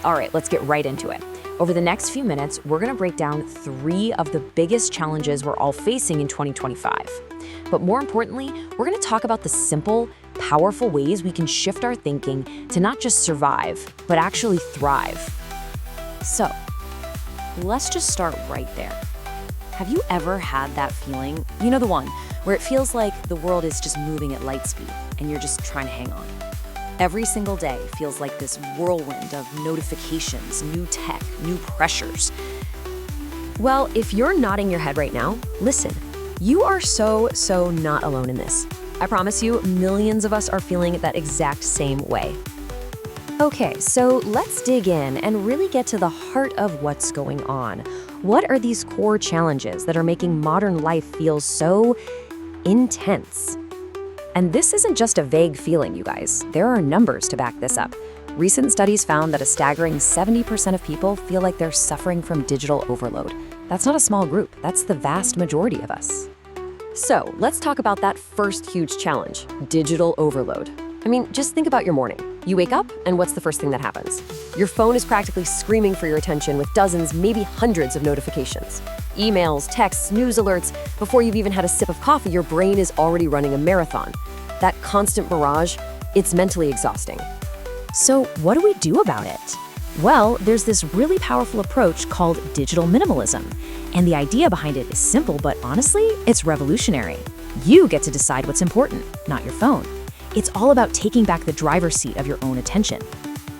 All right, let's get right into it. Over the next few minutes, we're going to break down 3 of the biggest challenges we're all facing in 2025. But more importantly, we're going to talk about the simple, powerful ways we can shift our thinking to not just survive, but actually thrive. So, let's just start right there. Have you ever had that feeling? You know the one, where it feels like the world is just moving at light speed and you're just trying to hang on. Every single day feels like this whirlwind of notifications, new tech, new pressures. Well, if you're nodding your head right now, listen. You are so not alone in this. I promise you, millions of us are feeling that exact same way. Okay, so let's dig in and really get to the heart of what's going on. What are these core challenges that are making modern life feel so intense? And this isn't just a vague feeling, you guys. There are numbers to back this up. Recent studies found that a staggering 70% of people feel like they're suffering from digital overload. That's not a small group, that's the vast majority of us. So, let's talk about that first huge challenge, digital overload. I mean, just think about your morning. You wake up, and what's the first thing that happens? Your phone is practically screaming for your attention with dozens, maybe hundreds of notifications. Emails, texts, news alerts. Before you've even had a sip of coffee, your brain is already running a marathon. That constant barrage, it's mentally exhausting. So what do we do about it? Well, there's this really powerful approach called digital minimalism. And the idea behind it is simple, but honestly, it's revolutionary. You get to decide what's important, not your phone. It's all about taking back the driver's seat of your own attention.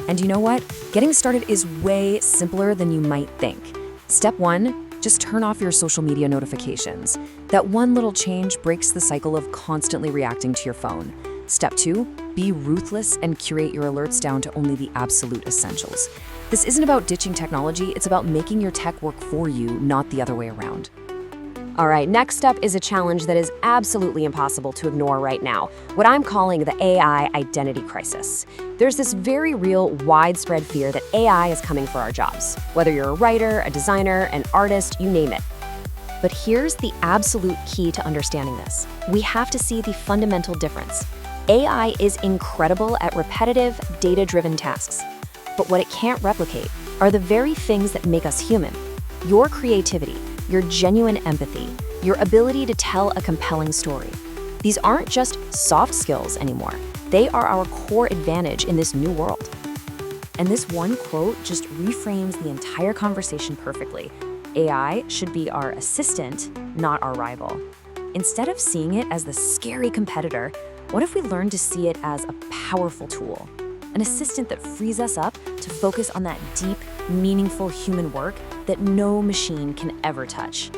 And you know what? Getting started is way simpler than you might think. Step 1, just turn off your social media notifications. That one little change breaks the cycle of constantly reacting to your phone. Step 2, be ruthless and curate your alerts down to only the absolute essentials. This isn't about ditching technology, it's about making your tech work for you, not the other way around. All right, next up is a challenge that is absolutely impossible to ignore right now, what I'm calling the AI identity crisis. There's this very real, widespread fear that AI is coming for our jobs, whether you're a writer, a designer, an artist, you name it. But here's the absolute key to understanding this. We have to see the fundamental difference. AI is incredible at repetitive, data-driven tasks. But what it can't replicate are the very things that make us human. Your creativity, your genuine empathy, your ability to tell a compelling story. These aren't just soft skills anymore. They are our core advantage in this new world. And this one quote just reframes the entire conversation perfectly. AI should be our assistant, not our rival. Instead of seeing it as the scary competitor, what if we learn to see it as a powerful tool? An assistant that frees us up to focus on that deep, meaningful human work that no machine can ever touch.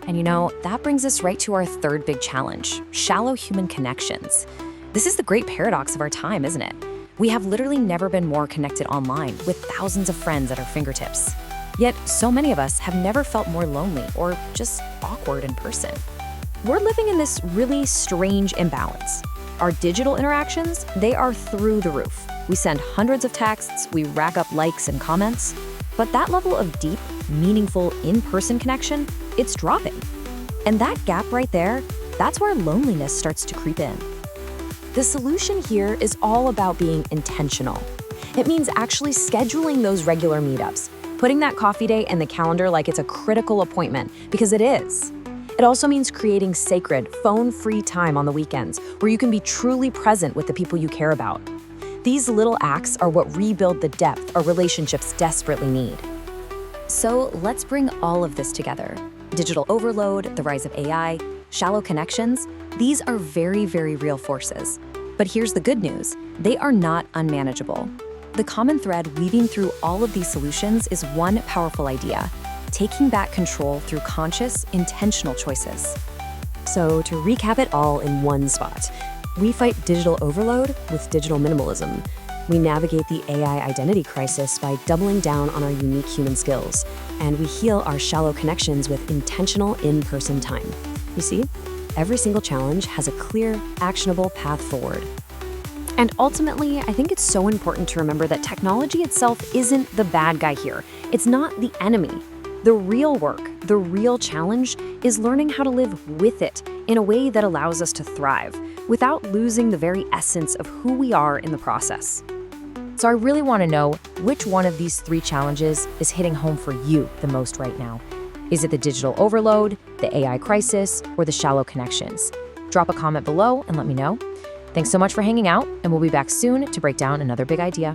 And you know, that brings us right to our third big challenge, shallow human connections. This is the great paradox of our time, isn't it? We have literally never been more connected online with thousands of friends at our fingertips. Yet, so many of us have never felt more lonely or just awkward in person. We're living in this really strange imbalance. Our digital interactions, they are through the roof. We send hundreds of texts, we rack up likes and comments, but that level of deep, meaningful, in-person connection, it's dropping. And that gap right there, that's where loneliness starts to creep in. The solution here is all about being intentional. It means actually scheduling those regular meetups, putting that coffee date in the calendar like it's a critical appointment, because it is. It also means creating sacred, phone-free time on the weekends where you can be truly present with the people you care about. These little acts are what rebuild the depth our relationships desperately need. So let's bring all of this together. Digital overload, the rise of AI, shallow connections, these are very, very real forces. But here's the good news, they are not unmanageable. The common thread weaving through all of these solutions is one powerful idea: taking back control through conscious, intentional choices. So to recap it all in one spot, we fight digital overload with digital minimalism. We navigate the AI identity crisis by doubling down on our unique human skills, and we heal our shallow connections with intentional in-person time. You see, every single challenge has a clear, actionable path forward. And ultimately, I think it's so important to remember that technology itself isn't the bad guy here. It's not the enemy. The real work, the real challenge, is learning how to live with it in a way that allows us to thrive, without losing the very essence of who we are in the process. So I really want to know which one of these 3 challenges is hitting home for you the most right now. Is it the digital overload, the AI crisis, or the shallow connections? Drop a comment below and let me know. Thanks so much for hanging out, and we'll be back soon to break down another big idea.